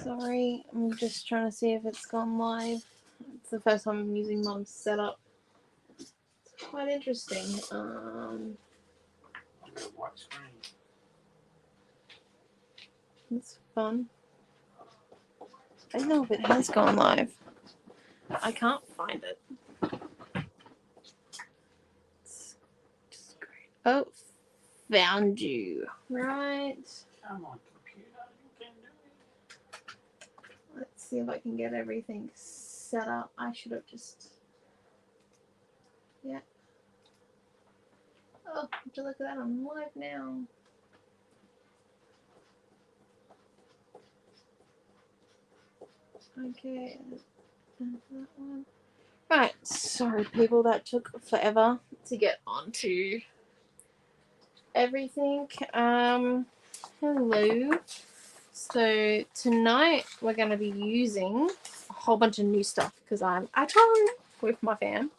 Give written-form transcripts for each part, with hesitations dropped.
Sorry, I'm just trying to see if it's gone live. It's the first time I'm using Mum's setup. It's quite interesting. White screen. It's fun. I don't know if it has gone live. I can't find it. It's just great. Oh, found you. Right. Come on, computer, you can do it. Let's see if I can get everything set up. I should have just... Yeah. Oh, would you look at that? I'm live now. Okay. That one. Right. Sorry, people. That took forever to get onto everything. Hello. So tonight we're going to be using a whole bunch of new stuff because I'm at home with my fam.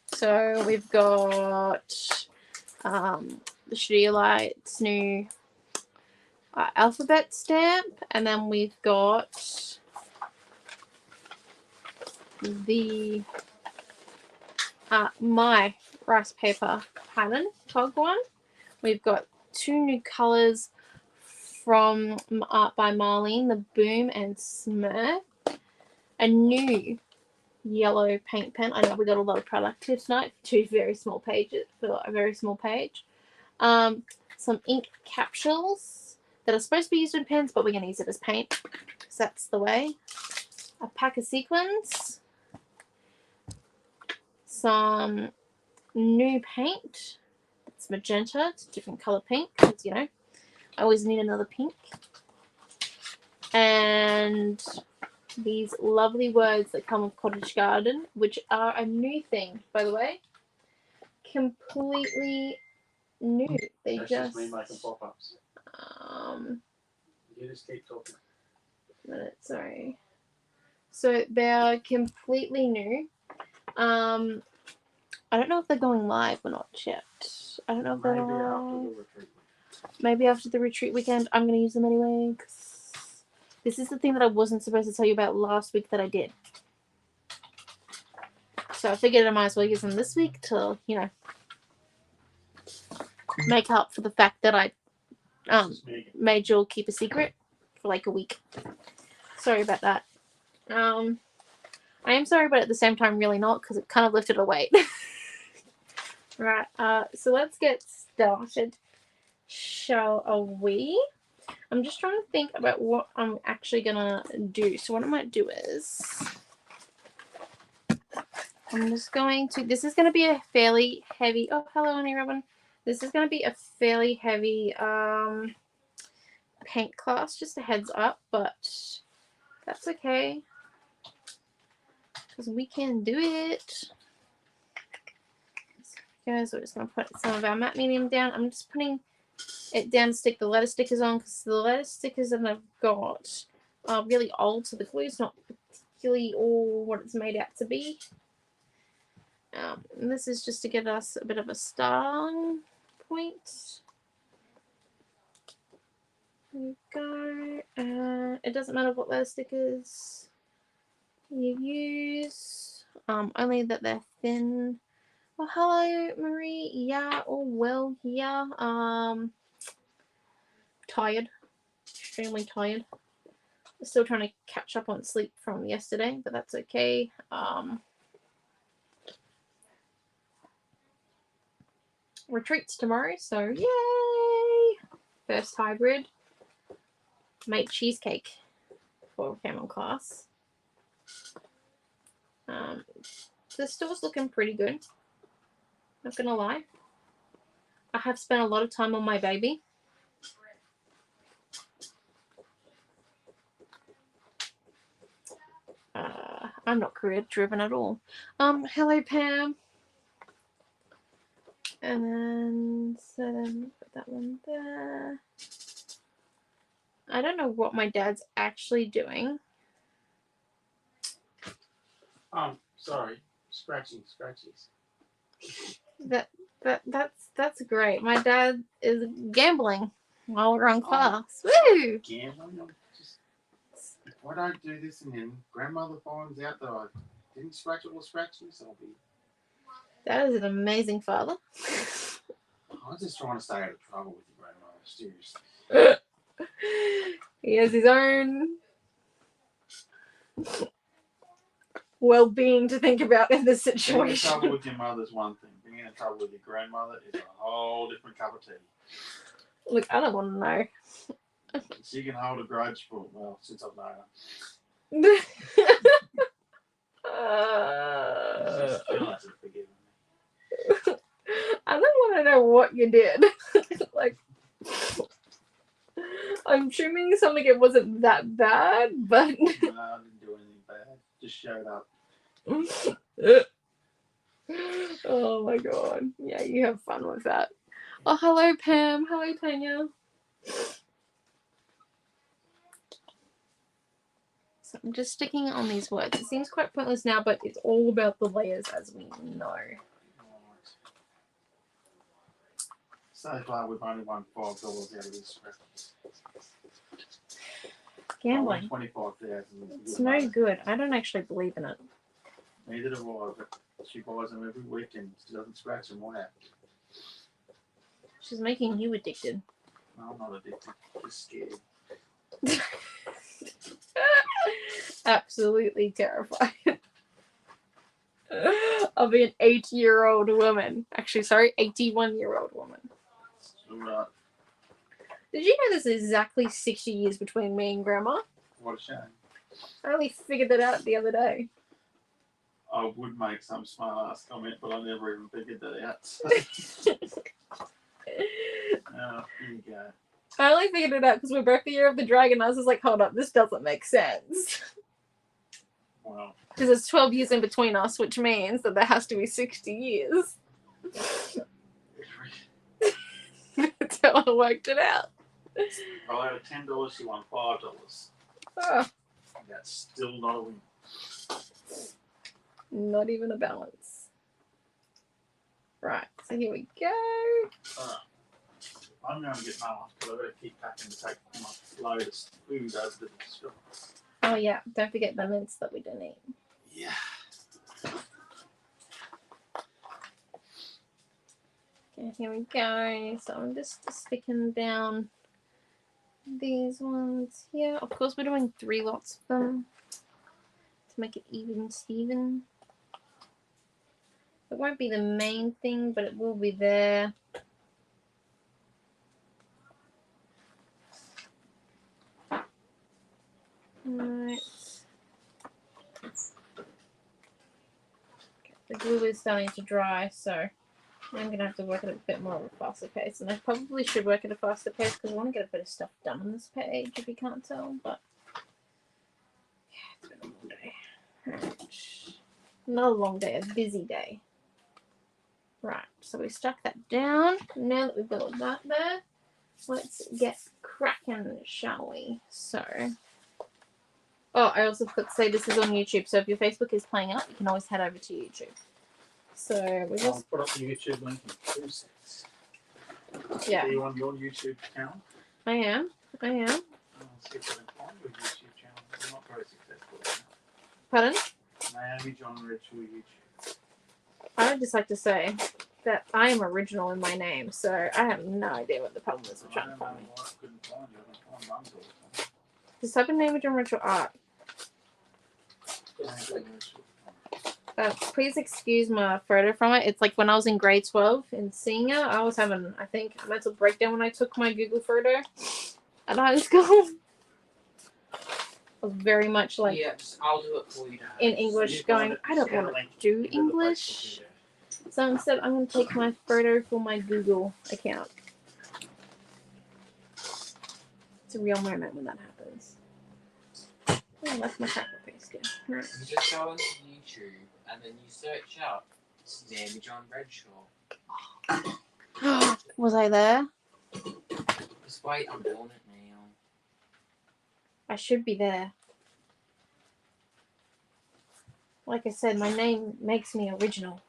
So we've got the Studio Light's new alphabet stamp, and then we've got the my rice paper pattern tog one. We've got two new colours from Art by Marlene, the Boom and Smurf. A new yellow paint pen. I know we got a lot of product here tonight. Two very small pages for a very small page. Some ink capsules that are supposed to be used in pens, but we're going to use it as paint because that's the way. A pack of sequins. Some new paint. It's magenta. It's a different colour pink because, you know, I always need another pink. And these lovely words that come with Cottage Garden, which are a new thing, by the way. Completely new. They That's just me making pop-ups. You just keep talking. Minute, sorry. So they're completely new. I don't know if they're going live or not yet. I don't know if they're live. Maybe after the retreat weekend. I'm going to use them anyway. Cause this is the thing that I wasn't supposed to tell you about last week that I did. So I figured I might as well use them this week to, you know, make up for the fact that I made you all keep a secret for like a week. Sorry about that. I am sorry, but at the same time, really not, because it kind of lifted a weight. Right, so let's get started, shall we? I'm just trying to think about what I'm actually gonna do. So what I might do is, I'm just going to, this is going to be a fairly heavy, oh, hello, honey Robin. This is going to be a fairly heavy paint class, just a heads up, but that's okay, because we can do it. So we're just going to put some of our matte medium down. I'm just putting it down to stick the letter stickers on, because the letter stickers that I've got are really old, so the glue's not particularly all what it's made out to be. And this is just to get us a bit of a starting point. There we go. It doesn't matter what letter stickers you use, only that they're thin. Well, hello, Marie. Yeah, all well here. Tired. Extremely tired. Still trying to catch up on sleep from yesterday, but that's okay. Retreats tomorrow, so yay! First hybrid. Made cheesecake for family class. The store's looking pretty good. Not gonna lie. I have spent a lot of time on my baby. I'm not career driven at all. Hello Pam. And then put that one there. I don't know what my dad's actually doing. Sorry. Scratchies. That's great. My dad is gambling while we're on class. Woo! Gambling? If I don't do this and then grandmother finds out that I didn't scratch all the scratches, I'll be... That is an amazing father. I was just trying to stay out of trouble with your grandmother, seriously. He has his own well-being to think about in this Being in situation. trouble with your mother's one thing. Being in trouble with your grandmother is a whole different cup of tea. Look, I don't want to know. She can hold a grudge for, well, since I've known her. She still hasn't forgiven me. I don't want to know what you did. Like, I'm assuming something it wasn't that bad, but No, I didn't do anything bad. Just showed up. oh my god. Yeah, you have fun with that. Oh, hello Pam. Hello Tanya. So I'm just sticking on these words. It seems quite pointless now, but it's all about the layers, as we know. So far, we've only won $5 out of this. Gambling. 25,000. It's no good. I don't actually believe in it. Neither do I, but she buys them every week and she doesn't scratch them. What happened? She's making you addicted. No, I'm not addicted. Just scared. Absolutely terrified. I'll be an 80-year-old woman. Actually, sorry, 81-year-old woman. Alright. Did you know there's exactly 60 years between me and Grandma? What a shame. I only figured that out the other day. I would make some smart ass comment, but I never even figured that out. So. Oh, here you go. I only figured it out because we're both the year of the dragon. I was just like, hold up, this doesn't make sense. Well. Because there's 12 years in between us, which means that there has to be 60 years. That's how I worked it out. Well, out of $10, she won $5. Oh, That's still not a win. not even a balance. Right, so here we go. Alright. I'm going to get my lunch because I've got to keep packing to take my load of food over to the store. Oh yeah, don't forget the mints that we didn't eat. Yeah. Okay, here we go. So I'm just sticking down these ones here. Of course, we're doing 3 lots of them to make it even Steven. It won't be the main thing, but it will be there. Alright. The glue is starting to dry, so I'm going to have to work at a bit more of a faster pace. And I probably should work at a faster pace because I want to get a bit of stuff done on this page, if you can't tell. But yeah, it's been a long day. Right. Another long day, a busy day. Right, so we stuck that down. Now that we've got that there, let's get cracking, shall we? So, oh, I also forgot to say this is on YouTube, so if your Facebook is playing up, you can always head over to YouTube. So we I'll just put up the YouTube link in 2 seconds. Yeah. Are you on your YouTube channel? I am. Oh, let's see if I can find your YouTube channel. I'm not very successful. Pardon? Naomi-Jon Ritual YouTube. I would just like to say that I am original in my name, so I have no idea what the problem is with I trying to don't know find me. why I couldn't find you. I can find Mum's all the time. Just type in Naomi-Jon Ritual Art. Please excuse my photo from it. It's like when I was in grade 12 in senior, I was having, I think, a mental breakdown when I took my Google photo at high school. I was very much like I'll do it for you, Dad. in English going, I don't want to do English. So instead, I'm going to take my photo for my Google account. It's a real moment when that happens. Oh, that's my cracker paste. Right. You just go onto YouTube and then you search up Naomi-Jon Bradshaw. Was I there? Just wait, I'm doing it now. I should be there. Like I said, my name makes me original.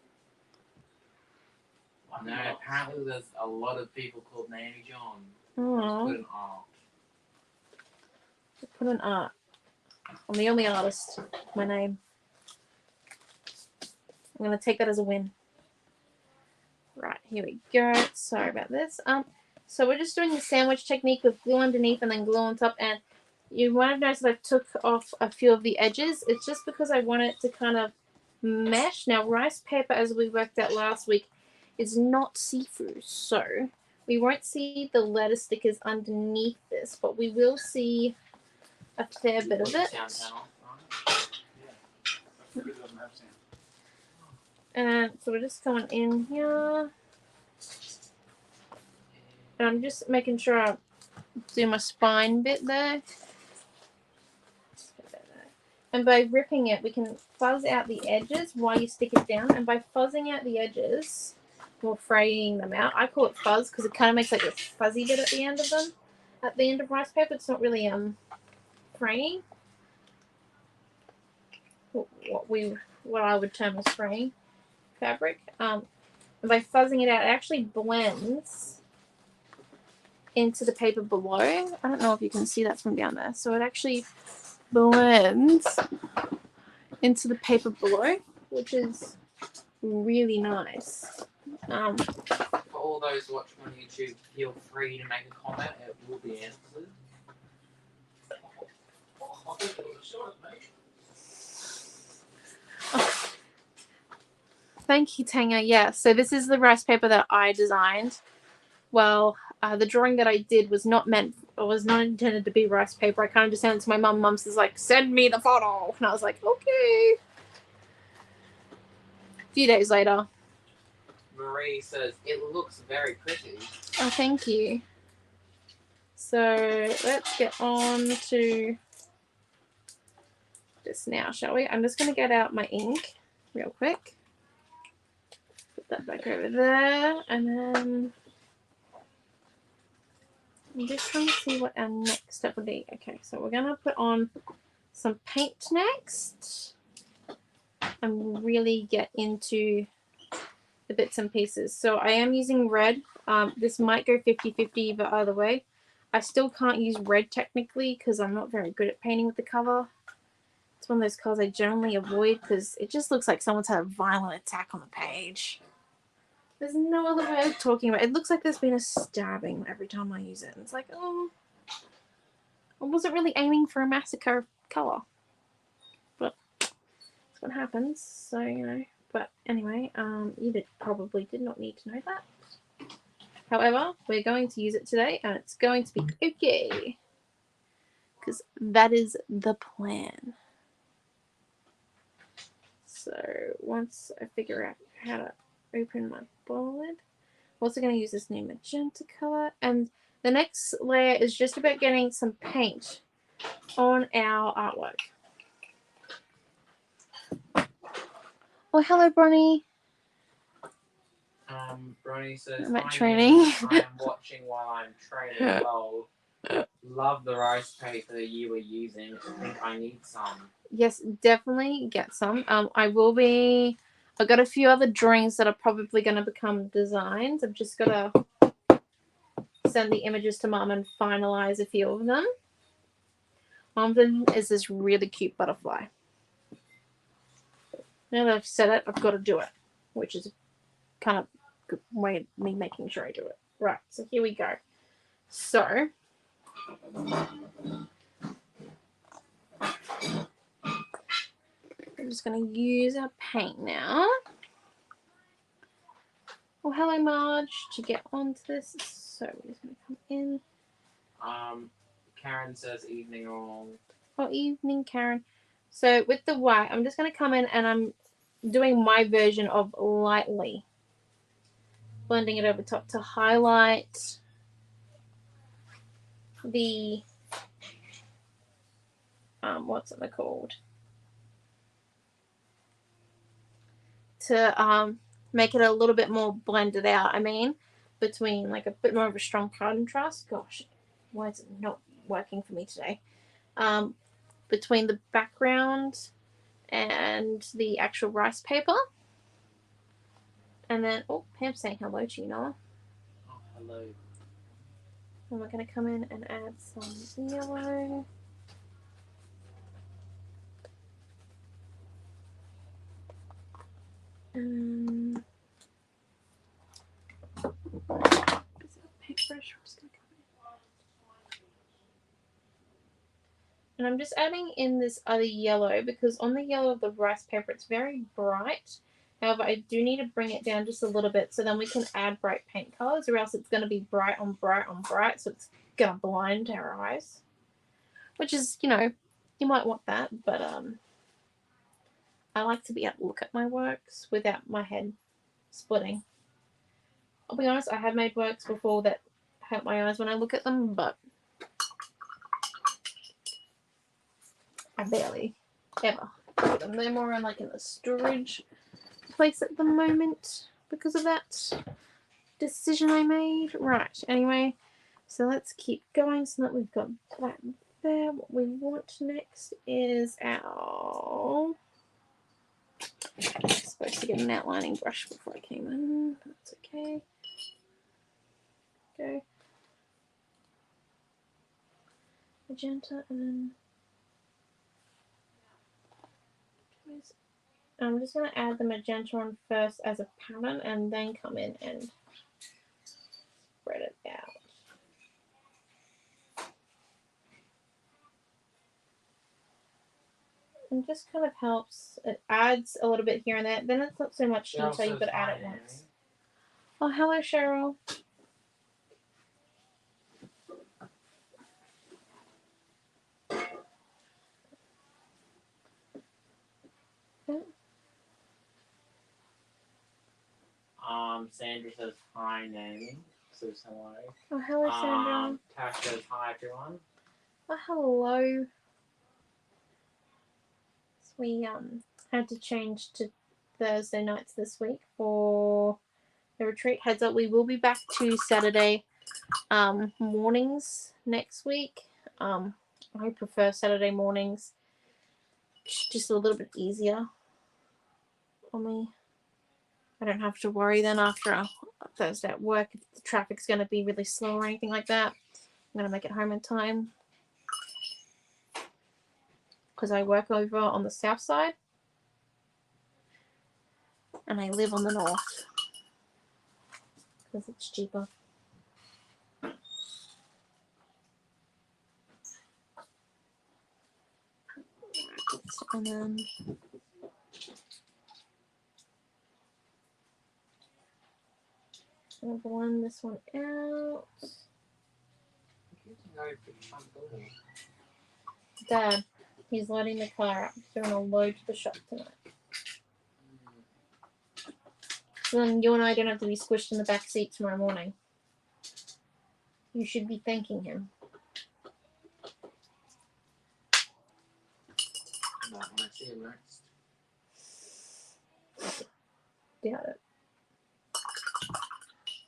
No, apparently there's a lot of people called Naomi-Jon. Oh. Just put an art. Put an art. I'm the only artist. My name. I'm gonna take that as a win. Right, here we go. Sorry about this. So we're just doing the sandwich technique with glue underneath and then glue on top. And you might have noticed that I took off a few of the edges. It's just because I want it to kind of mesh. Now, rice paper, as we worked out last week, is not see-through. So we won't see the letter stickers underneath this, but we will see a fair bit of it. Yeah. I think it doesn't have sound. And so we're just going in here. And I'm just making sure I do my spine bit there. And by ripping it, we can fuzz out the edges while you stick it down. And by fuzzing out the edges, or fraying them out, I call it fuzz because it kind of makes like a fuzzy bit at the end of them. At the end of rice paper, it's not really fraying. What I would term as fraying fabric. And by fuzzing it out, it actually blends into the paper below. I don't know if you can see that from down there. So it actually blends into the paper below, which is really nice. For all those watching on YouTube, feel free to make a comment. It will be answered. Thank you, Tanga. Yeah, so this is the rice paper that I designed. Well, the drawing that I did was not intended to be rice paper. I kind of just sent it to my mum. Mum's just like, send me the photo. And I was like, okay. A few days later. Marie says, it looks very pretty. Oh, thank you. So let's get on to this now, shall we? I'm just going to get out my ink real quick. Put that back over there. And then I'm just trying to see what our next step would be. Okay, so we're going to put on some paint next and really get into the bits and pieces. So I am using red. This might go 50-50 but either way. I still can't use red technically because I'm not very good at painting with the color. It's one of those colors I generally avoid because it just looks like someone's had a violent attack on the page. There's no other way of talking about it. It looks like there's been a stabbing every time I use it. It's like, oh, I wasn't really aiming for a massacre color. But that's what happens. So, you know. But anyway, you probably did not need to know that. However, we're going to use it today, and it's going to be okay. Because that is the plan. So, once I figure out how to open my board, I'm also going to use this new magenta color. And the next layer is just about getting some paint on our artwork. Oh, hello, Bronnie. Bronnie says, I'm at training. I am watching while I'm training. Lol. Love the rice paper you were using. I think I need some. Yes, definitely get some. I've got a few other drawings that are probably going to become designs. I've just got to send the images to Mum and finalize a few of them. One of them is this really cute butterfly. Now that I've said it, I've got to do it, which is kind of a good way of me making sure I do it. Right, so here we go. So, I'm just going to use our paint now. Oh, hello, Marge, to get onto this. So, we're just going to come in. Karen says, evening all. Oh, evening, Karen. So, with the white, I'm just going to come in and I'm doing my version of lightly blending it over top to highlight the what's it called, to make it a little bit more blended out. I mean, between like a bit more of a strong contrast. Gosh, why is it not working for me today? Between the background and the actual rice paper. And then, oh, Pam's saying hello to you, Noah. Oh, hello. And we're going to come in and add some yellow. And and I'm just adding in this other yellow because on the yellow of the rice paper it's very bright. However, I do need to bring it down just a little bit so then we can add bright paint colors, or else it's going to be bright on bright on bright, so it's going to blind our eyes. Which is, you know, you might want that, but I like to be able to look at my works without my head splitting. I'll be honest, I have made works before that hurt my eyes when I look at them, but I barely ever look at them. They're more in like in the storage place at the moment because of that decision I made. Right, anyway, so let's keep going so that we've got that there. What we want next is our... I was supposed to get an outlining brush before I came in, but that's okay. Go magenta and then I'm just going to add the magenta on first as a pattern and then come in and spread it out. And just kind of helps. It adds a little bit here and there. Then it's not so much detail you've got to add at once. Oh, hello, Cheryl. Sandra says hi, Naomi. Says hello. Oh, hello, Sandra. Tash says hi, everyone. Oh, hello. So we had to change to Thursday nights this week for the retreat. Heads up, we will be back to Saturday mornings next week. I prefer Saturday mornings. It's just a little bit easier on me. I don't have to worry then after a Thursday at work if the traffic's going to be really slow or anything like that. I'm going to make it home in time because I work over on the south side and I live on the north because it's cheaper. And then I'm going to blend this one out. Dad, he's loading the car up. He's doing a load to the shop tonight. So then you and I don't have to be squished in the back seat tomorrow morning. You should be thanking him. Not when I see him next. Doubt it.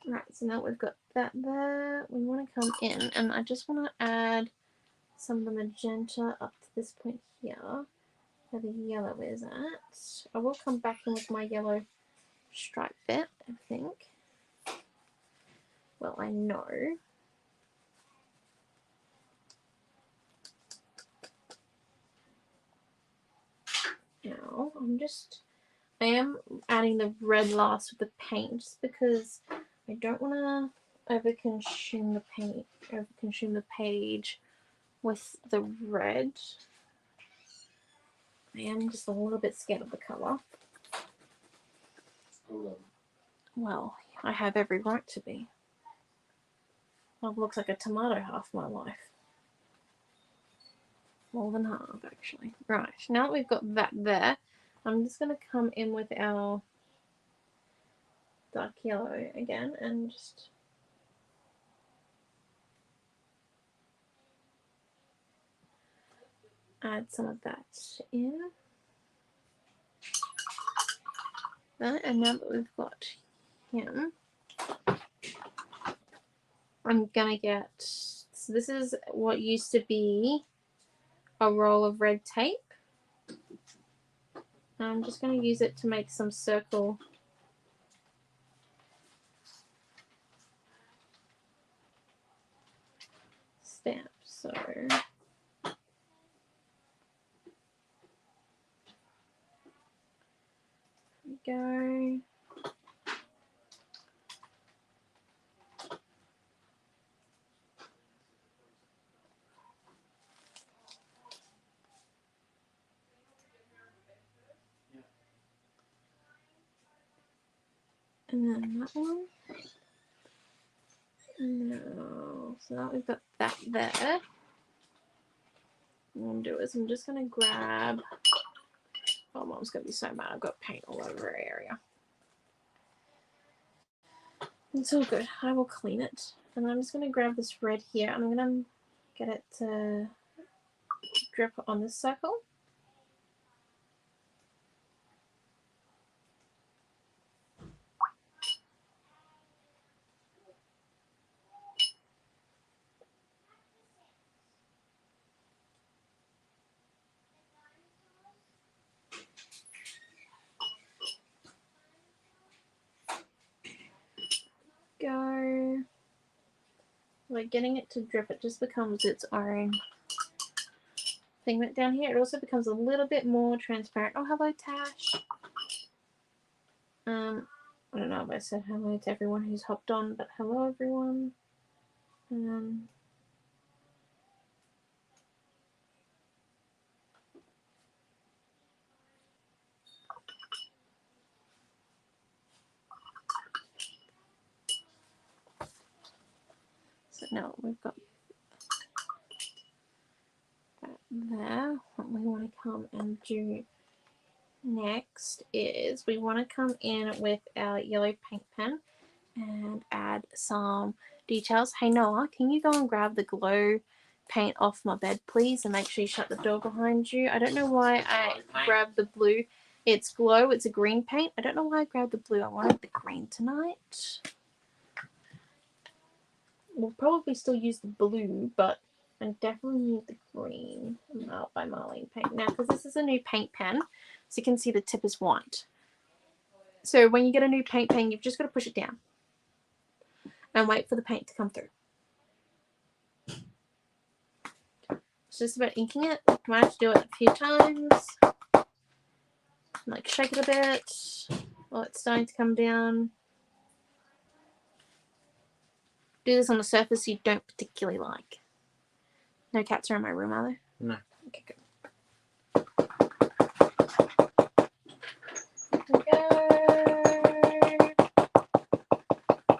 Right, so now we've got that there. We want to come in, and I just want to add some of the magenta up to this point here, where the yellow is at. I will come back in with my yellow stripe bit, I think. Well, I know. Now, I am adding the red last with the paint, just because I don't want to overconsume the paint, overconsume the page with the red. I am just a little bit scared of the colour. Well, I have every right to be. I've looked like a tomato half my life. More than half, actually. Right, now that we've got that there, I'm just going to come in with our dark yellow again and just add some of that in. And now that we've got him, I'm gonna get, so this is what used to be a roll of red tape. I'm just going to use it to make some circle stamps. So there we go. And then that one. No. So now we've got that there. What I'm going to do is I'm just going to grab... Oh, Mom's going to be so mad. I've got paint all over her area. It's all good. I will clean it. And I'm just going to grab this red here. And I'm going to get it to drip on this circle. Go. Like getting it to drip, it just becomes its own thing down here. It also becomes a little bit more transparent. Oh, hello, Tash. I don't know if I said hello to everyone who's hopped on, but hello, everyone. So now we've got that there. What we want to come and do next is we want to come in with our yellow paint pen and add some details. Hey Noah, can you go and grab the glow paint off my bed, please, and make sure you shut the door behind you? I don't know why I grabbed the blue. It's glow. It's a green paint. I don't know why I grabbed the blue. I wanted the green tonight. We'll probably still use the blue, but I definitely need the green by Marlene paint. Now, because this is a new paint pen, so you can see the tip is white. So when you get a new paint pen, you've just got to push it down and wait for the paint to come through. It's just about inking it. You might have to do it a few times. Like shake it a bit while it's starting to come down. Do this on a surface you don't particularly like. No cats are in my room, are there? No. Okay, good.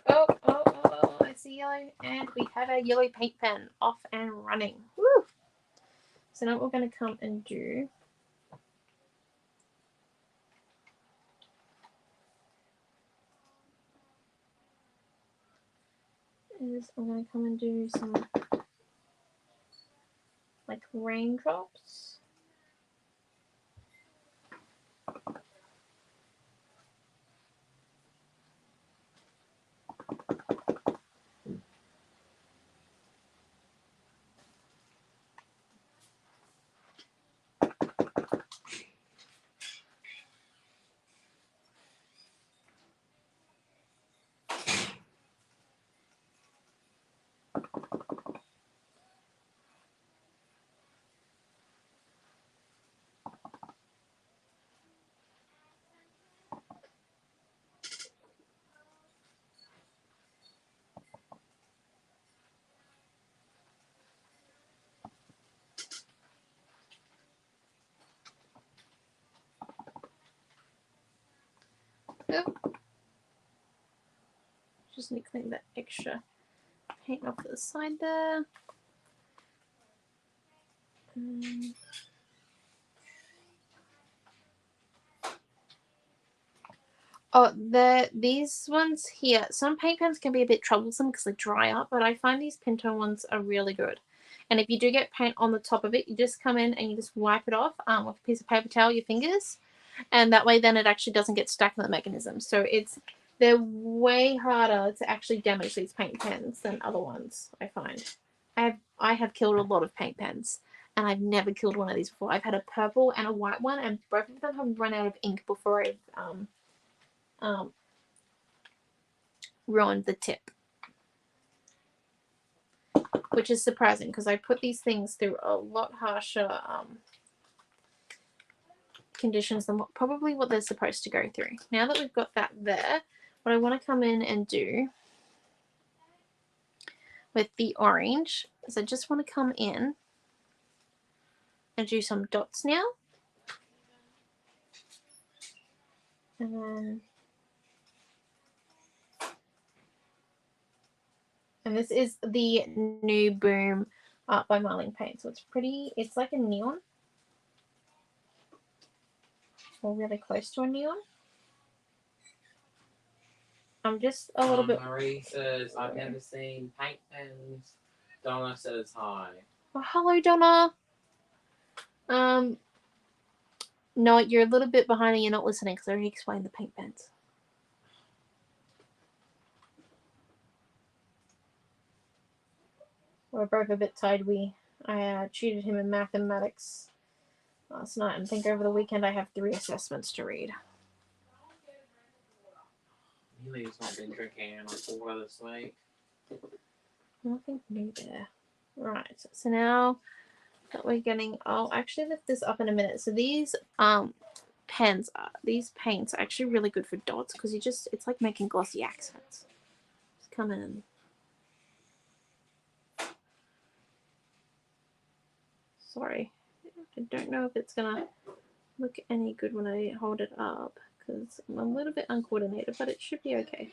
Oh, I see yellow. And we have our yellow paint pen off and running. Woo! So now what we're going to come and do is I'm going to come and do some like raindrops. Yep. Just need to clean that extra paint off to the side there. Oh, these ones here, some paint pens can be a bit troublesome because they dry up, but I find these Pinto ones are really good. And if you do get paint on the top of it, you just come in and you just wipe it off with a piece of paper towel, your fingers, and that way then it actually doesn't get stuck in the mechanism. So they're way harder to actually damage these paint pens than other ones, I find. I have killed a lot of paint pens, and I've never killed one of these before. I've had a purple and a white one, and both of them have run out of ink before I've ruined the tip, which is surprising because I put these things through a lot harsher conditions than probably what they're supposed to go through. Now that we've got that there, what I want to come in and do with the orange is I just want to come in and do some dots now, and then And this is the new Boom Art by Marlene paint. So it's pretty, it's like a neon. Or really close to a neon. I'm just a little bit... Marie says, I've never seen paint pens. Donna says hi. Oh, hello, Donna. No, you're a little bit behind and you're not listening because I already explained the paint pens. We're both a bit tired. I tutored him in mathematics last night, and I think over the weekend I have 3 assessments to read. Amelia's not been drinking enough water this week. Nothing new there. Right, so now that we're getting... I'll actually lift this up in a minute. So these paints are actually really good for dots because it's like making glossy accents. Just come in. Sorry, I don't know if it's gonna look any good when I hold it up because I'm a little bit uncoordinated, but it should be okay.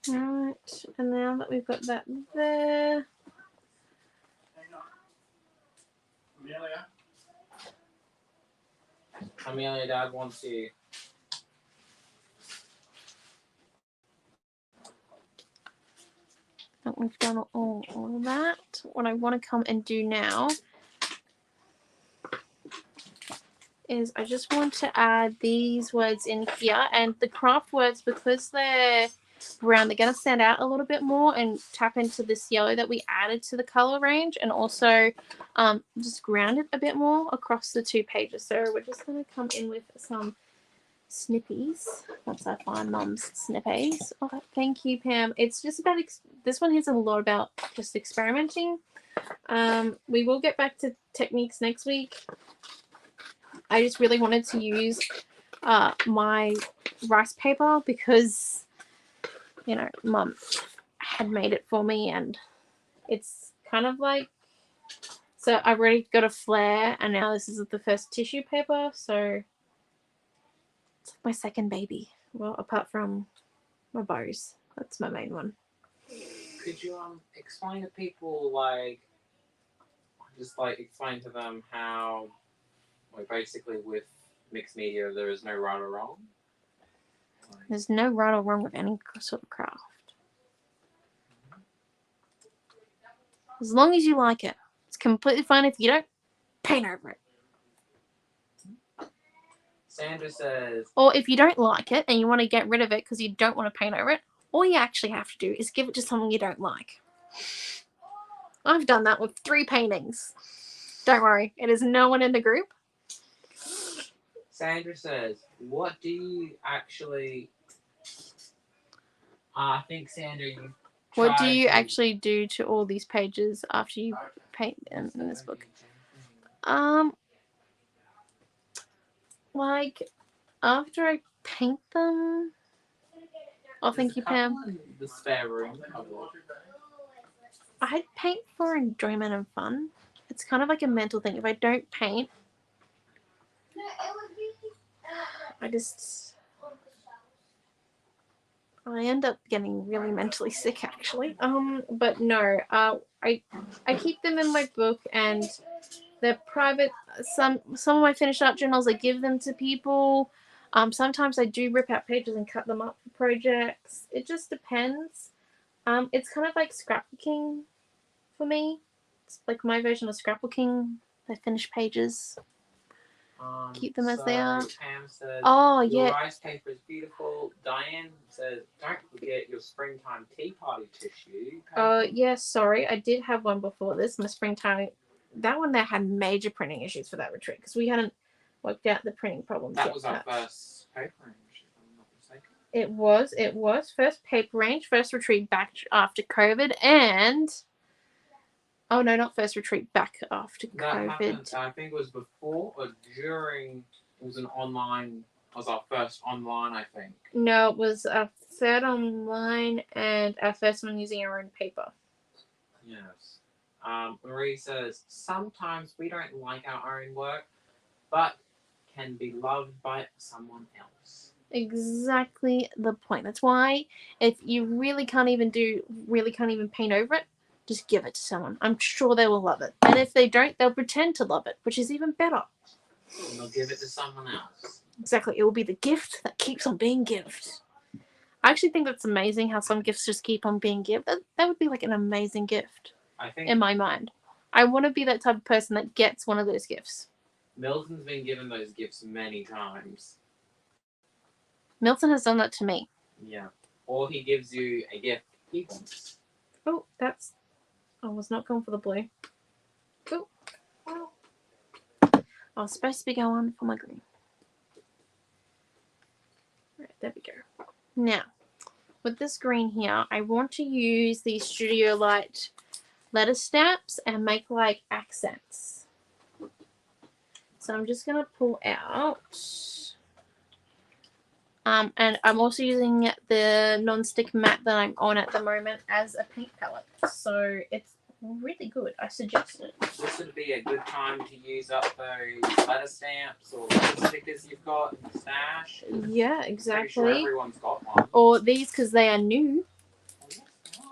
Alright, and now that we've got that there... Amelia, Dad wants you. That we've done all of that. What I want to come and do now is I just want to add these words in here, and the craft words, because they're brown, they're going to stand out a little bit more and tap into this yellow that we added to the color range, and also just ground it a bit more across the 2 pages. So we're just going to come in with some snippies once I find Mum's snippies. Oh, thank you, Pam. It's just about this one is a lot about just experimenting. We will get back to techniques next week. I just really wanted to use my rice paper because, you know, Mum had made it for me, and it's kind of like, so I've already got a flare, and now this is the first tissue paper, so it's like my second baby. Well, apart from my bows, that's my main one. Could you explain to people, like, just like explain to them how, like, basically with mixed media there is no right or wrong? Like, there's no right or wrong with any sort of craft. As long as you like it. It's completely fine if you don't paint over it. Sandra says... Or if you don't like it and you want to get rid of it because you don't want to paint over it, all you actually have to do is give it to someone you don't like. I've done that with 3 paintings. Don't worry, it is no one in the group. Sandra says, what do you actually... I think, Sandra, you... What do you actually do to all these pages after you paint them in this book? Like, after I paint them... Oh, thank you, Pam. The spare room. I paint for enjoyment and fun. It's kind of like a mental thing. If I don't paint, I end up getting really mentally sick, actually. But no, I keep them in my book, and they're private. Some of my finished art journals, I give them to people. Sometimes I do rip out pages and cut them up for projects. It just depends. It's kind of like scrapbooking for me. It's like my version of scrapbooking. They finish pages. Keep them as they are. Pam says, oh, your yeah. rice paper is beautiful. Diane says, don't forget your springtime tea party tissue. Yeah, sorry. I did have one before this. My springtime. That one there had major printing issues for that retreat because we hadn't worked out the printing problems. That yet, was our but first paper range, if I'm not mistaken. It was first paper range, first retreat back after COVID, and oh no, not first retreat back after That COVID. happened, I think it was before or during, it was an online, it was our first online, I think. No, it was our third online and our first one using our own paper. Yes. Marie says, sometimes we don't like our own work, but can be loved by someone else. Exactly the point. That's why if you really can't even paint over it, just give it to someone. I'm sure they will love it. And if they don't, they'll pretend to love it, which is even better. And they'll give it to someone else. Exactly. It will be the gift that keeps on being gift. I actually think that's amazing how some gifts just keep on being gift. That would be like an amazing gift. I think in my mind. I want to be that type of person that gets one of those gifts. Milton's been given those gifts many times. Milton has done that to me. Yeah. Or he gives you a gift he wants. Oh, I was not going for the blue. Oh. I was supposed to be going for my green. Right, there we go. Now, with this green here, I want to use these Studio Light letter stamps and make like accents. So I'm just going to pull out. And I'm also using the non-stick matte that I'm on at the moment as a paint palette. So it's really good. I suggest it. This would be a good time to use up those letter stamps or letter stickers you've got in the stash. Yeah, exactly. Pretty sure everyone's got one. Or these because they are new. Oh, yes, they are.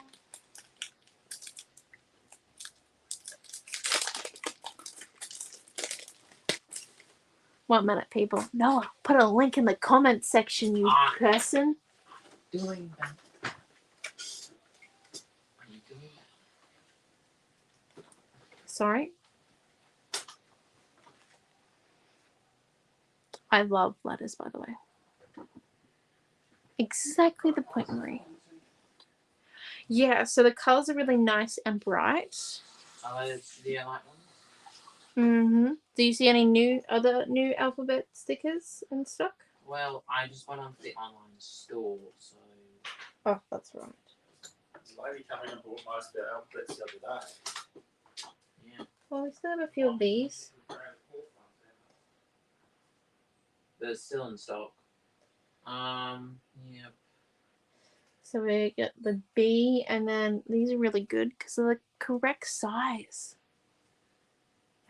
1 minute, people. Noah, put a link in the comment section, you person. Doing that. Are you doing that? Sorry. I love letters, by the way. Exactly the point, Marie. Yeah, so the colours are really nice and bright. Do you like one? Mm-hmm. Do you see any other new alphabet stickers in stock? Well, I just went onto the online store, so... Oh, that's right. The lady came in and bought most of their outfits the other day. Yeah. Well, we still have a few of these. They're still in stock. Yeah. So we get the B, and then these are really good because they're the correct size.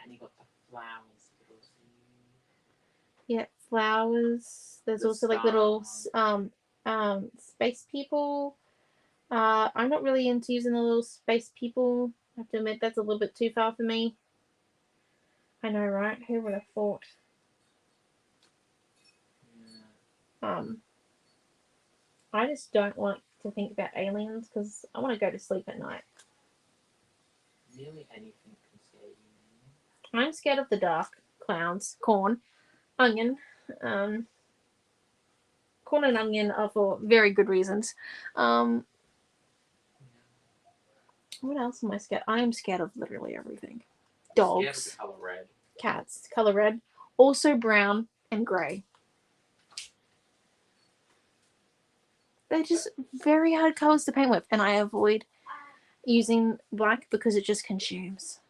And you got the flowers. Yeah, flowers. There's The also like little stars. space people. I'm not really into using the little space people. I have to admit that's a little bit too far for me. I know, right? Who would have thought? Yeah. I just don't want to think about aliens because I want to go to sleep at night. Nearly anything can scare you. I'm scared of the dark. Clowns, corn, onion. Corn and onion are for very good reasons. What else am I scared? I am scared of literally everything. Dogs. Scared of the color red. Cats, color red. Also brown and grey. They're just very hard colors to paint with, and I avoid using black because it just consumes.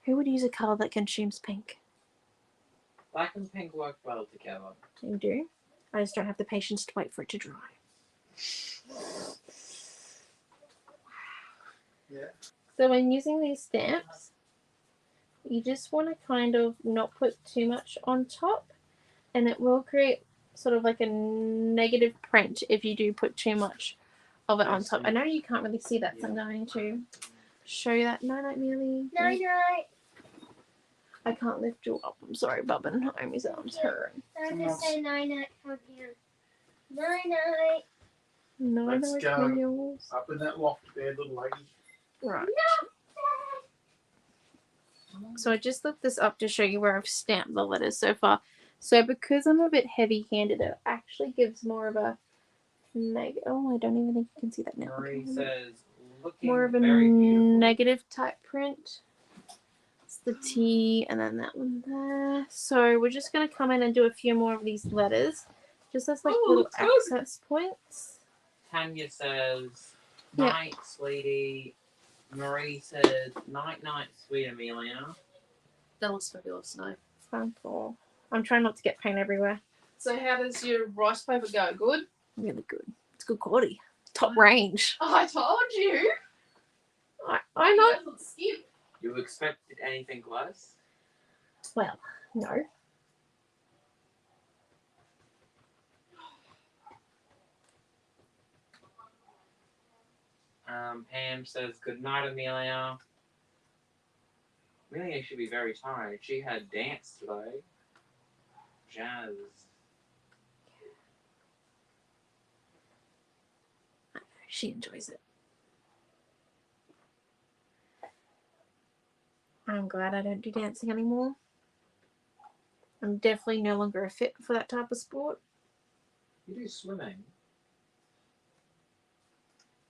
Who would use a color that consumes pink? Black and pink work well together. You do? I just don't have the patience to wait for it to dry. Yeah. So when using these stamps, you just want to kind of not put too much on top, and it will create sort of like a negative print if you do put too much of it on top. I know you can't really see that, so I'm going to show you that. Night night, Millie. Night night. I can't lift you up. I'm sorry, Bubbin. Amy's arms hurt. I have to say night night from here. Night night. Night Let's night, go. Millie. Up in that loft there, little lady. Right. So I just looked this up to show you where I've stamped the letters so far. So because I'm a bit heavy-handed, it actually gives more of a oh, I don't even think you can see that now. Marie Okay. says, looking More of a very beautiful. negative type print. the T, and then that one there. So we're just going to come in and do a few more of these letters. Just as like little looks good. access points. Tanya says, Yeah. night, sweetie. Marie says, night, night, sweet Amelia. That looks fabulous, no. Fun for. I'm trying not to get paint everywhere. So how does your rice paper go? Good? Really good. It's good quality. Top range. Oh, I told you. I know. You guys look skimp. You expected anything less? Well, no. Pam says, good night, Amelia. Amelia should be very tired. She had dance today. Jazz. She enjoys it. I'm glad I don't do dancing anymore. I'm definitely no longer a fit for that type of sport. You do swimming.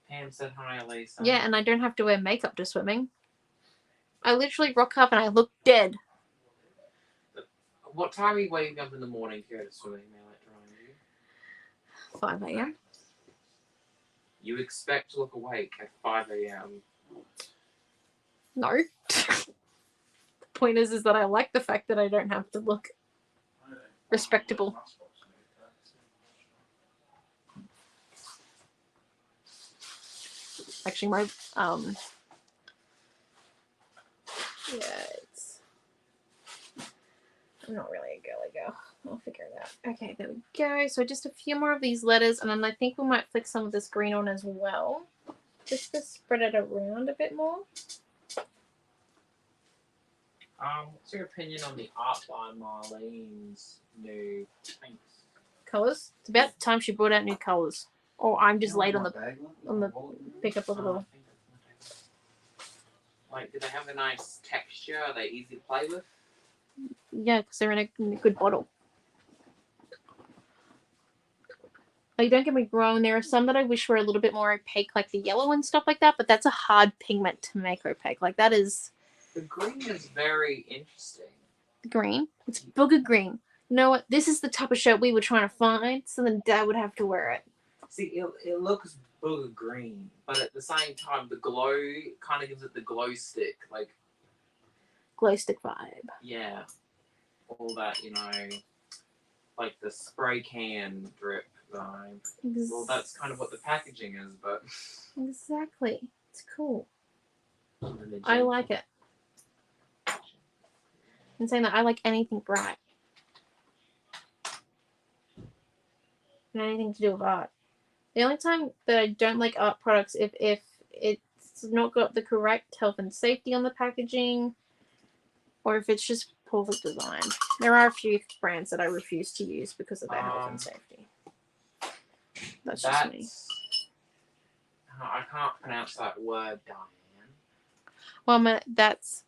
Pam said hi, Elisa. Yeah, and I don't have to wear makeup to swimming. I literally rock up and I look dead. What time are you waking up in the morning to go to swimming, may I remind you? 5 a.m. You expect to look awake at 5 a.m. No. The point is that I like the fact that I don't have to look respectable. Actually, my yeah, I'm not really a girly girl. I'll figure it out. Okay, there we go. So just a few more of these letters, and then I think we might flick some of this green on as well, just to spread it around a bit more. What's your opinion on the art by Marlene's new paints? Colors. It's about time she brought out new colors. Or I'm just late on the pickup of it all. Like, do they have a nice texture? Are they easy to play with? Yeah, because they're in a good bottle. Like, don't get me wrong, there are some that I wish were a little bit more opaque, like the yellow and stuff like that, but that's a hard pigment to make opaque. Like, that is The green is very interesting. green. It's booger green. You know what? This is the type of shirt we were trying to find, so then Dad would have to wear it. See, it looks booger green, but at the same time, the glow kind of gives it the glow stick. Like, Glow stick vibe. yeah. All that, you know, like the spray can drip vibe. Well, that's kind of what the packaging is, but... Exactly. It's cool. And the I like it. In saying that, I like anything bright. And anything to do with art. The only time that I don't like art products if it's not got the correct health and safety on the packaging, or if it's just poorly designed. There are a few brands that I refuse to use because of their health and safety. That's just me. I can't pronounce that word, Diane. Well, that's...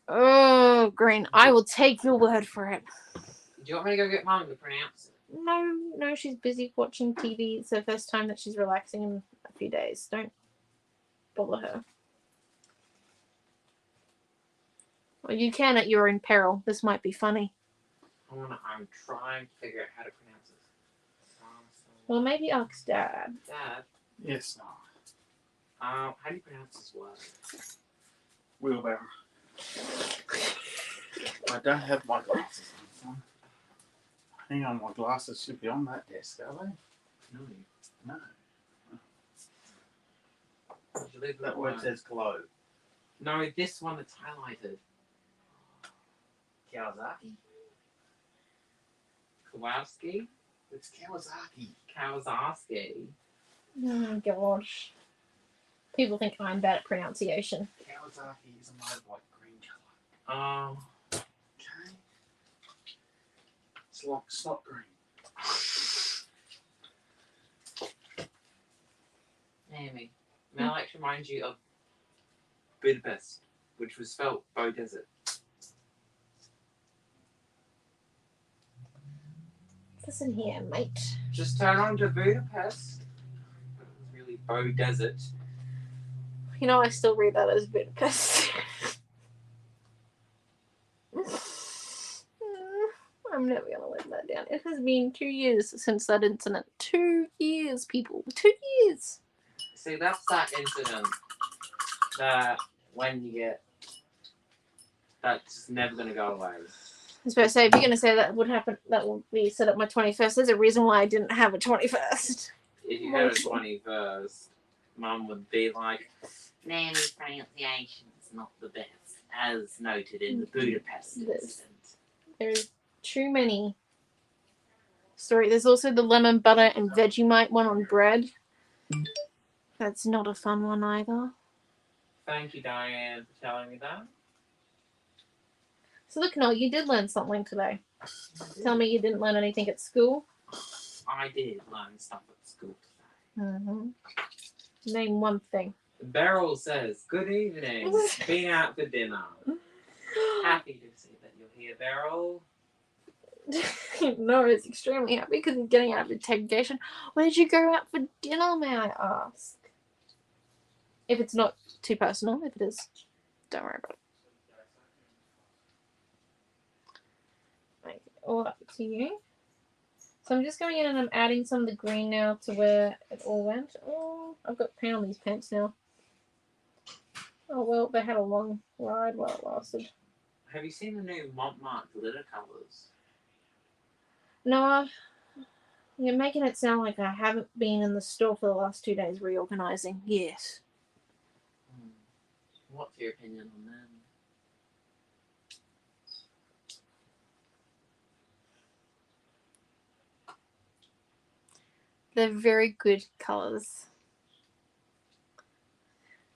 Oh, Green. I will take your word for it. Do you want me to go get Mum to pronounce it? No, she's busy watching TV. It's the first time that she's relaxing in a few days. Don't bother her. Well, you can at your own peril. This might be funny. I'm trying to figure out how to pronounce this. Well, maybe ask Dad. Dad, Yes, no. how do you pronounce this word? Wheelbarrow. I don't have my glasses on. Hang on, my glasses should be on that desk, are they? No. No. Did you leave That the word word? says glow. No, this one that's highlighted. Kawasaki. Kowalski? It's Kawasaki. Kawasaki. Oh, gosh. People think I'm bad at pronunciation. Kawasaki is a motorbike green colour. Okay. It's like slot green. Amy, may I like to remind you of Budapest, which was spelled Bow Desert. Listen here, mate. Just turn on to Budapest. It was really Bow Desert. You know, I still read that as Budapest. I'm never going to live that down. It has been 2 years since that incident. 2 years, people. 2 years. See, that's that incident that when you get, that's just never going to go away. I was about to say, if you're going to say that would happen, that will be set up my 21st. There's a reason why I didn't have a 21st. If you had a 21st, Mum would be like, Nanny's pronunciation's not the best, as noted in the Budapest incident. There's too many. Sorry, there's also the lemon butter and Vegemite one on bread. That's not a fun one either. Thank you, Diane, for telling me that. So look, Noel, you did learn something today. Tell me you didn't learn anything at school. I did learn stuff at school today. Mm-hmm. Name one thing. Beryl says, good evening. Been out for dinner. Happy to see that you're here, Beryl. Nora's extremely happy because he's getting out of interrogation. Where did you go out for dinner, may I ask? If it's not too personal, if it is, don't worry about it. All up to you. So I'm just going in and I'm adding some of the green now to where it all went. Oh, I've got paint on these pants now. Oh well, they had a long ride while it lasted. Have you seen the new Montmartre glitter colours? Noah, you're making it sound like I haven't been in the store for the last 2 days reorganising. Yes. What's your opinion on them? They're very good colours.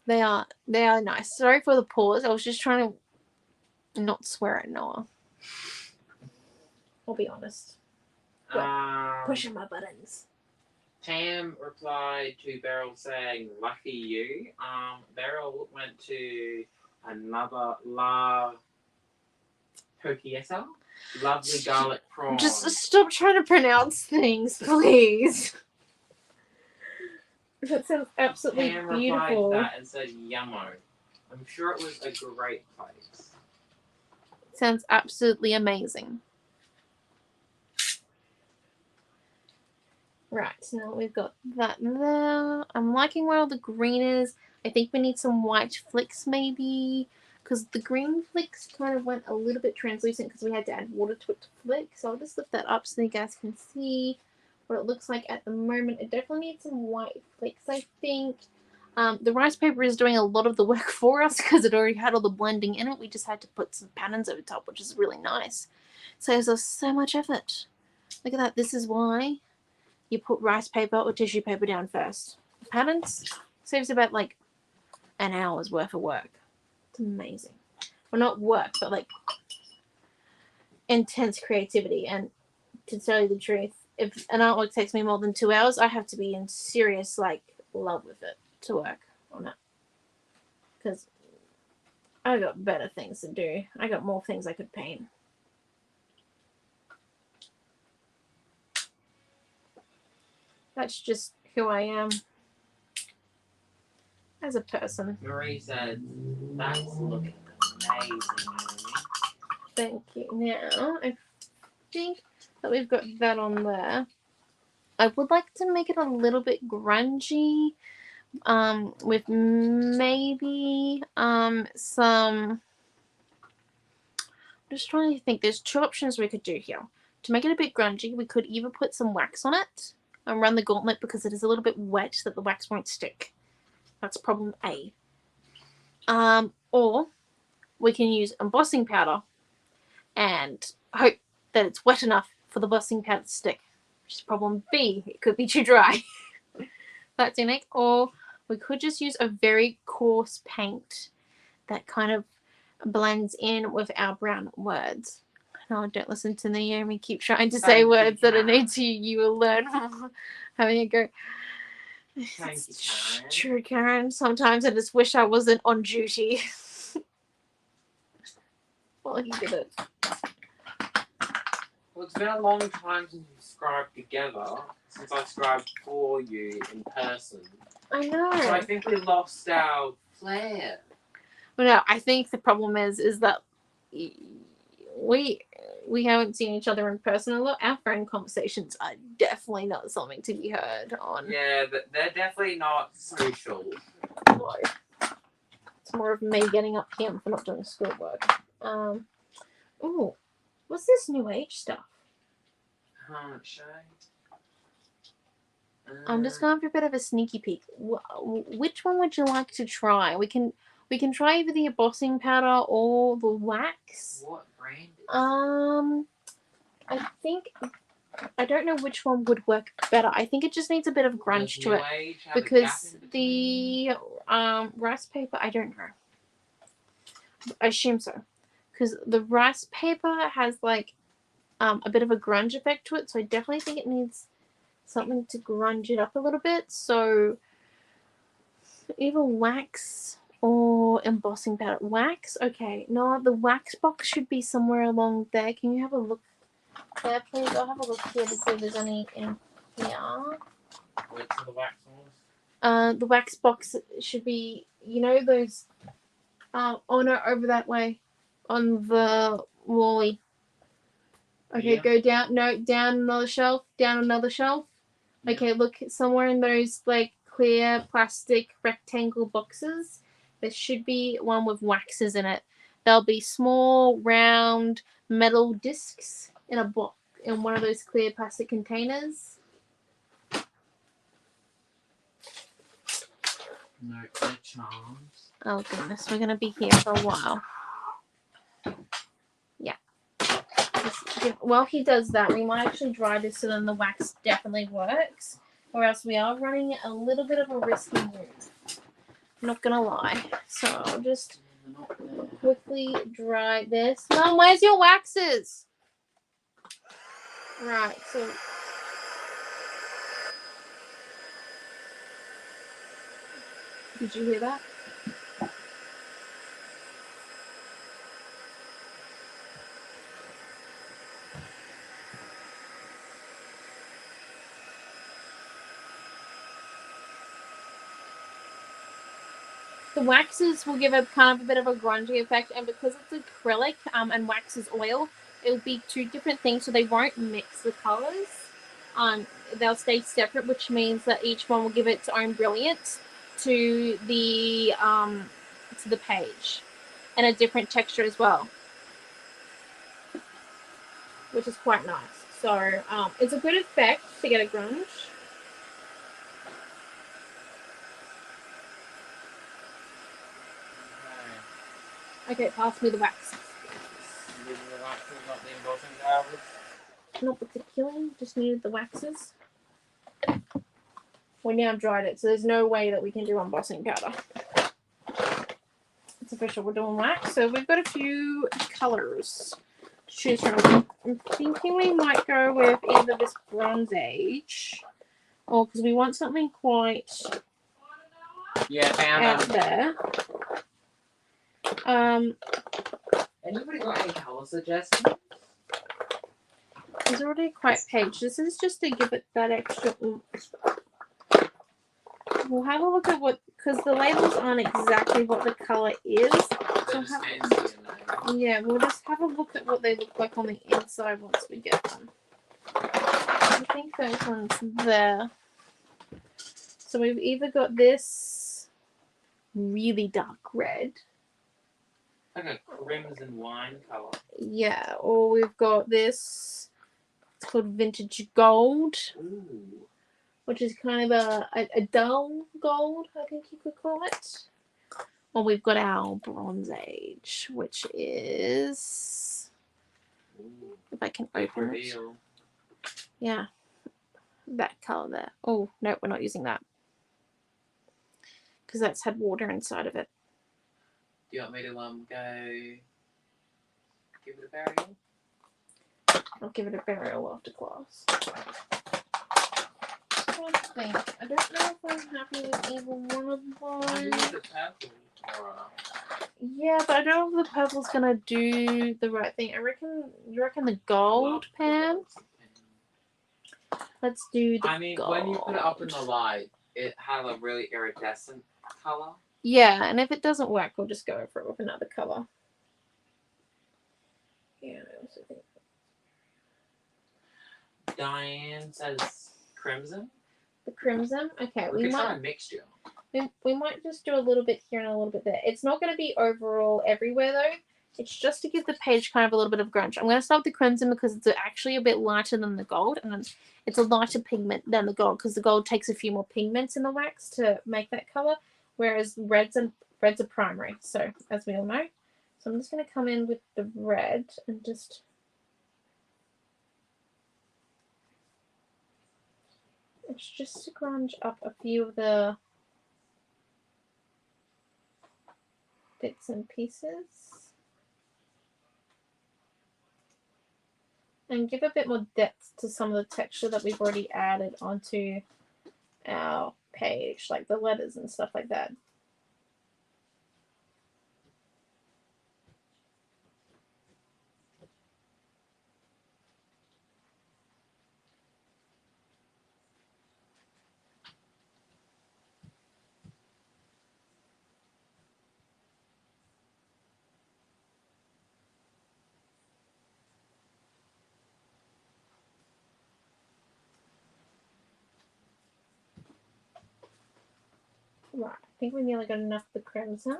They are nice. Sorry for the pause. I was just trying to not swear at Noah. I'll be honest. Pushing my buttons. Tam replied to Beryl saying, lucky you. Beryl went to another La Coquieta. Lovely garlic prawn. Just stop trying to pronounce things, please. That sounds absolutely Tam beautiful. replied that and said, yummo. I'm sure it was a great place. Sounds absolutely amazing. Right, now we've got that there. I'm liking where all the green is. I think we need some white flicks maybe, because the green flicks kind of went a little bit translucent because we had to add water to it to flick. So I'll just lift that up so you guys can see what it looks like at the moment. It definitely needs some white flicks, I think. The rice paper is doing a lot of the work for us because it already had all the blending in it. We just had to put some patterns over top, which is really nice. Saves us so much effort. Look at that. This is why you put rice paper or tissue paper down first. Patterns saves about like an hour's worth of work. It's amazing. Well, not work, but like intense creativity. And to tell you the truth, if an artwork takes me more than 2 hours, I have to be in serious like love with it to work on it. Because I got better things to do. I got more things I could paint. That's just who I am as a person. Marie said, that's looking amazing, Naomi. Thank you. Now, I think that we've got that on there. I would like to make it a little bit grungy, with maybe some... I'm just trying to think. There's 2 options we could do here. To make it a bit grungy, we could either put some wax on it and run the gauntlet because it is a little bit wet that the wax won't stick. That's problem A. Or we can use embossing powder and hope that it's wet enough for the embossing powder to stick. Which is problem B. It could be too dry. That's unique. Or we could just use a very coarse paint that kind of blends in with our brown words. No, don't listen to Naomi. Keep trying to say words that I need to. You will learn from having a go. Thank you, Karen. True, Karen. Sometimes I just wish I wasn't on duty. Well, he did it. Well, it's been a long time since we scribed together, since I scribed for you in person. I know. So I think we lost our flair. Well, no, I think the problem is that we we haven't seen each other in person a lot. Our phone conversations are definitely not something to be heard on. Yeah, they're definitely not social. No. It's more of me getting up him for not doing schoolwork. Ooh, what's this new age stuff? Should I? I'm just going for a bit of a sneaky peek. Which one would you like to try? We can try either the embossing powder or the wax. What brand? I think I don't know which one would work better. I think it just needs a bit of grunge to it because the rice paper. I don't know. I assume so, because the rice paper has like a bit of a grunge effect to it. So I definitely think it needs something to grunge it up a little bit. So either wax or embossing powder. Wax, okay. No, the wax box should be somewhere along there. Can you have a look there, please? I'll have a look here to see if there's any in here. Wait till the wax off. The wax box should be, you know, those. Oh no, over that way, on the wally. Okay, Yeah. go down. No, down another shelf. Down another shelf. Yeah. Okay, look somewhere in those like clear plastic rectangle boxes. There should be one with waxes in it. There'll be small round metal discs in a box in one of those clear plastic containers. No charms. Oh goodness, we're gonna be here for a while. Yeah. While he does that, we might actually dry this so then the wax definitely works. Or else we are running a little bit of a risky move. I'm not gonna lie. So I'll just quickly dry this. Mom, where's your waxes? Right, so did you hear that? The waxes will give it kind of a bit of a grungy effect, and because it's acrylic and wax is oil, it'll be two different things, so they won't mix the colors. They'll stay separate, which means that each one will give its own brilliance to the page, and a different texture as well, which is quite nice. So it's a good effect to get a grunge. Okay, pass me the wax. Not particularly, just needed the waxes. We now dried it, so there's no way that we can do embossing powder. It's official, we're doing wax. So we've got a few colours to choose from. I'm thinking we might go with either this Bronze Age, or because we want something quite out there. Anybody got any color suggestions? There's already quite page. This is just to give it that extra oomph. We'll have a look at what, because the labels aren't exactly what the colour is. So yeah, we'll just have a look at what they look like on the inside once we get them. I think those ones there. So we've either got this really dark red. Like a crimson wine color. Yeah, or we've got this. It's called vintage gold. Ooh. Which is kind of a dull gold, I think you could call it. Or we've got our Bronze Age, which is, Ooh. if I can open it. Yeah, that color there. Oh, no, we're not using that. Because that's had water inside of it. Do you want me to go give it a burial? I'll give it a burial after class. I don't know if I'm happy with either one of those. Yeah, but I don't know if the purple's gonna do the right thing. You reckon the gold, Pam? Let's do the gold. When you put it up in the light, it had a really iridescent color. Yeah, and if it doesn't work, we'll just go for it with another color. Yeah, I also think Diane says crimson. The crimson. Okay, We we could might try a mixture. we might just do a little bit here and a little bit there. It's not going to be overall everywhere though. It's just to give the page kind of a little bit of grunge. I'm going to start with the crimson because it's actually a bit lighter than the gold, and it's a lighter pigment than the gold because the gold takes a few more pigments in the wax to make that color, whereas reds are primary. So as we all know, so I'm just going to come in with the red and just. It's just to grunge up a few of the bits and pieces. And give a bit more depth to some of the texture that we've already added onto our page, like the letters and stuff like that. Right, I think we nearly got enough of the crimson.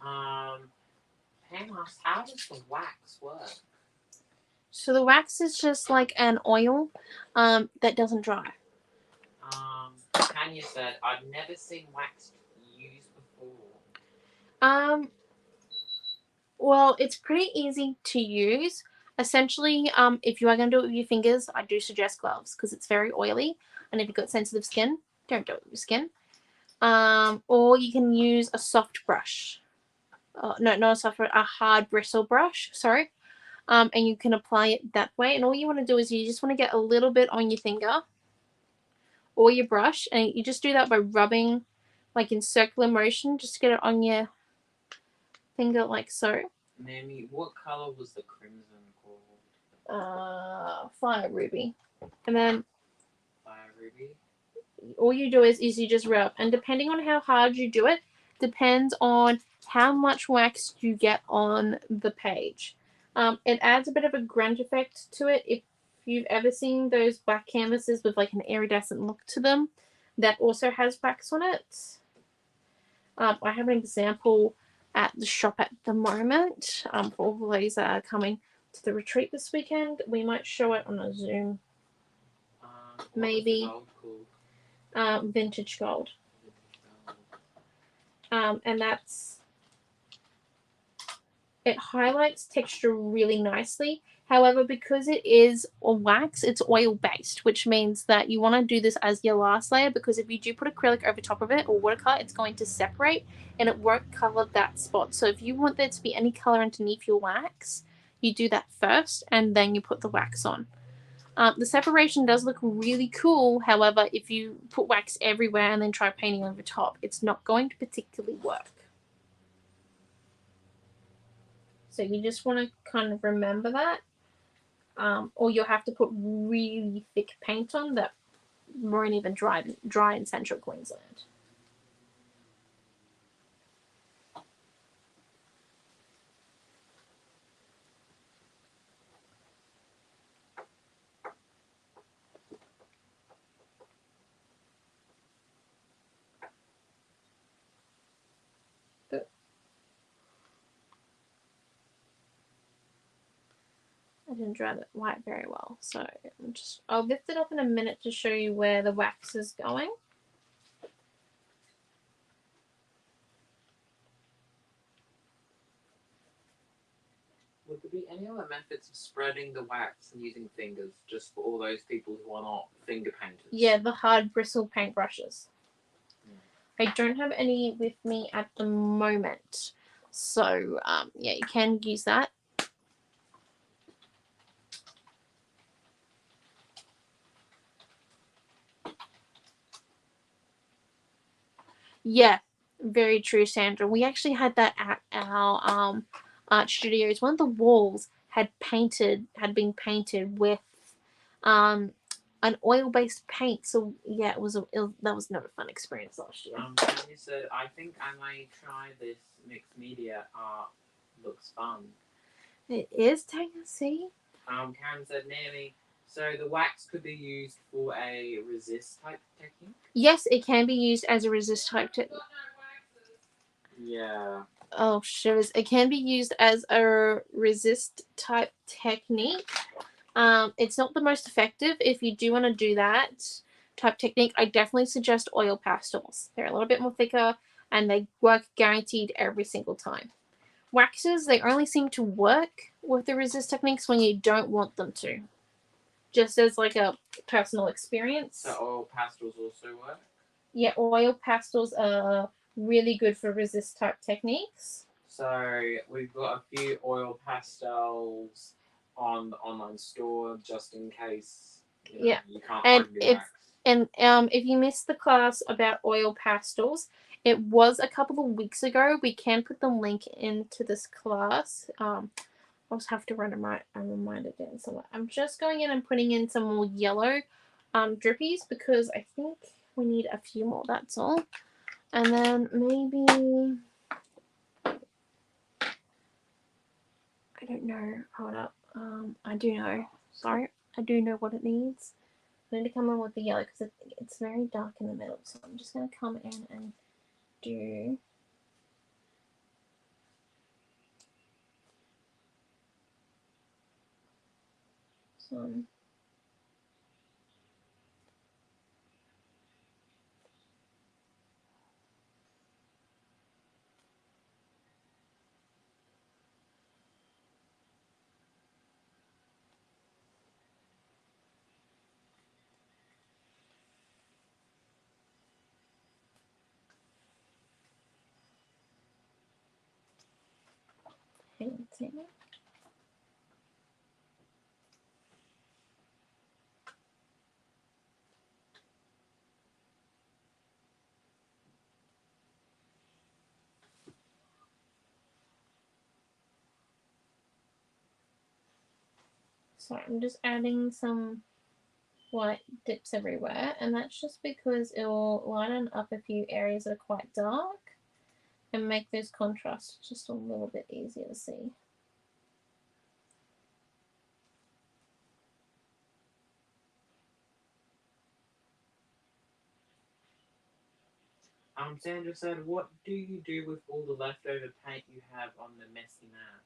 Panos, how does the wax work? So the wax is just like an oil that doesn't dry. Tanya said, I've never seen wax used before. Well, it's pretty easy to use. Essentially, if you are going to do it with your fingers, I do suggest gloves because it's very oily. And if you've got sensitive skin, don't do it with your skin. Or you can use a soft brush. No, not a soft brush, a hard bristle brush, sorry. And you can apply it that way. And all you want to do is you just want to get a little bit on your finger or your brush. And you just do that by rubbing like in circular motion, just to get it on your finger like so. Naomi, what color was the crimson called? Fire ruby. And then Fire ruby? all you do is you just rub. And depending on how hard you do it, depends on how much wax you get on the page. It adds a bit of a grunge effect to it. If you've ever seen those black canvases with like an iridescent look to them, that also has wax on it. I have an example at the shop at the moment for all those that are coming to the retreat this weekend. We might show it on a Zoom. Maybe vintage gold. And that's, it highlights texture really nicely. However, because it is a wax, it's oil based, which means that you want to do this as your last layer, because if you do put acrylic over top of it or watercolor, it's going to separate and it won't cover that spot. So if you want there to be any color underneath your wax, you do that first and then you put the wax on. The separation does look really cool. However, if you put wax everywhere and then try painting over top, it's not going to particularly work. So you just want to kind of remember that. Or you'll have to put really thick paint on that won't even dry in central Queensland. I didn't dry the white very well, so I'll lift it up in a minute to show you where the wax is going. Would there be any other methods of spreading the wax and using fingers, just for all those people who are not finger painters? Yeah, the hard bristle paintbrushes. I don't have any with me at the moment, so yeah, you can use that. Yeah, very true, Sandra. We actually had that at our art studios. One of the walls had been painted with an oil-based paint. So yeah, that was not a fun experience last year. Tanya said, I think I might try this mixed media art. Looks fun. It is, Tanya, see? Karen said, Naomi, so the wax could be used for a resist type technique? Yes, it can be used as a resist type technique. Yeah. Oh, shivers. It can be used as a resist type technique. It's not the most effective. If you do want to do that type technique, I definitely suggest oil pastels. They're a little bit more thicker and they work guaranteed every single time. Waxes, they only seem to work with the resist techniques when you don't want them to. Just as like a personal experience. So oil pastels also work? Yeah, oil pastels are really good for resist type techniques. So we've got a few oil pastels on the online store just in case you can't and find your wax. And if you missed the class about oil pastels, it was a couple of weeks ago. We can put the link into this class. I'll just have to run a reminder down somewhere. I'm just going in and putting in some more yellow drippies because I think we need a few more, that's all. And then maybe, I don't know, hold up. I do know, sorry, I do know what it needs. I need to come in with the yellow because it's very dark in the middle. So I'm just going to come in and do some painting. So I'm just adding some white dips everywhere, and that's just because it will lighten up a few areas that are quite dark and make those contrasts just a little bit easier to see. Sandra said, what do you do with all the leftover paint you have on the messy mat?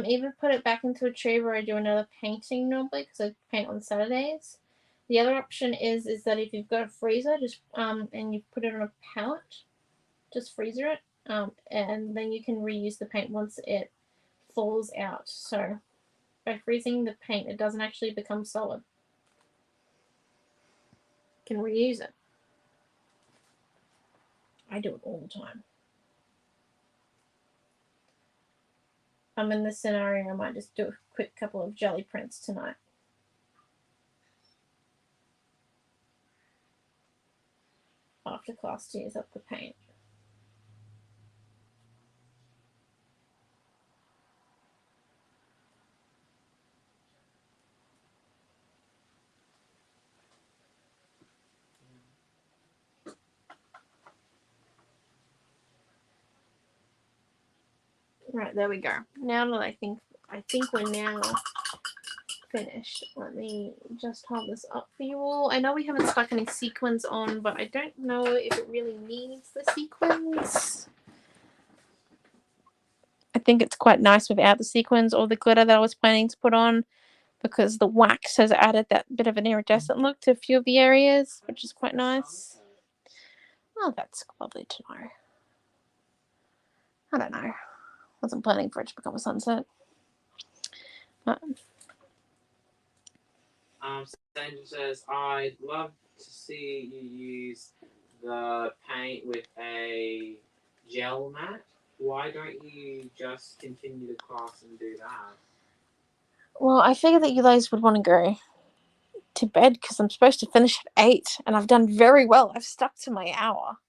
Either put it back into a tube or I do another painting normally because I paint on Saturdays. The other option is that if you've got a freezer, just and you put it on a pallet, just freezer it, and then you can reuse the paint once it falls out. So by freezing the paint, it doesn't actually become solid. You can reuse it. I do it all the time. In this scenario, I might just do a quick couple of jelly prints tonight. After class to use up the paint. Right, there we go. Now that I think we're now finished. Let me just hold this up for you all. I know we haven't stuck any sequins on, but I don't know if it really needs the sequins. I think it's quite nice without the sequins or the glitter that I was planning to put on because the wax has added that bit of an iridescent look to a few of the areas, which is quite nice. Oh, that's lovely to know. I don't know. Wasn't planning for it to become a sunset. Sandra says, I'd love to see you use the paint with a gel mat. Why don't you just continue the class and do that? Well, I figured that you guys would want to go to bed because I'm supposed to finish at 8 and I've done very well. I've stuck to my hour.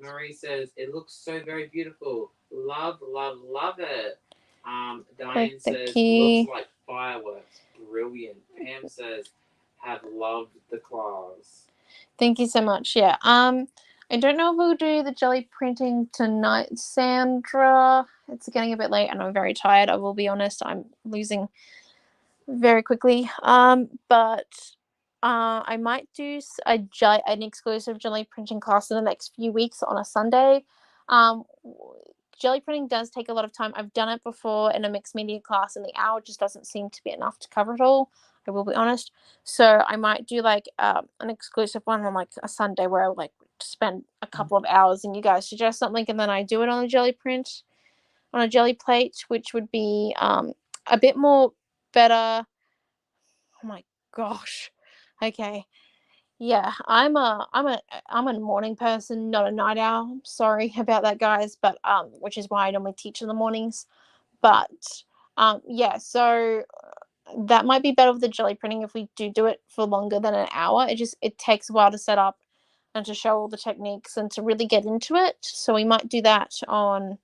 Marie says, it looks so very beautiful. Love, love, love it. Diane Thank says, you. looks like fireworks. Brilliant. Pam says, have loved the class. Thank you so much. Yeah. I don't know if we'll do the jelly printing tonight, Sandra. It's getting a bit late and I'm very tired. I will be honest. I'm losing very quickly. But I might do an exclusive jelly printing class in the next few weeks on a Sunday. Jelly printing does take a lot of time. I've done it before in a mixed media class, and the hour just doesn't seem to be enough to cover it all. I will be honest. So I might do like an exclusive one on like a Sunday where I would like spend a couple of hours, and you guys suggest something, and then I do it on a jelly print, on a jelly plate, which would be a bit more better. Oh my gosh. Okay. Yeah, I'm a morning person, not a night owl. Sorry about that, guys, but which is why I normally teach in the mornings. But yeah, so that might be better with the jelly printing if we do it for longer than an hour. It takes a while to set up and to show all the techniques and to really get into it. So we might do that on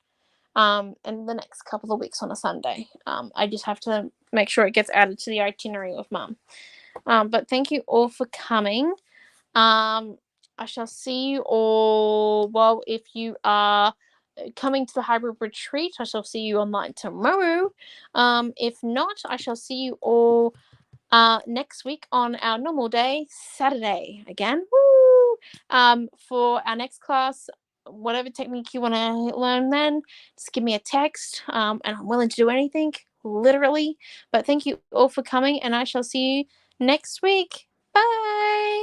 in the next couple of weeks on a Sunday. I just have to make sure it gets added to the itinerary with Mum. But thank you all for coming. I shall see you all. Well, if you are coming to the hybrid retreat, I shall see you online tomorrow. If not, I shall see you all next week on our normal day, Saturday again. Woo! For our next class, whatever technique you want to learn, then just give me a text. And I'm willing to do anything, literally. But thank you all for coming, and I shall see you next week. Bye.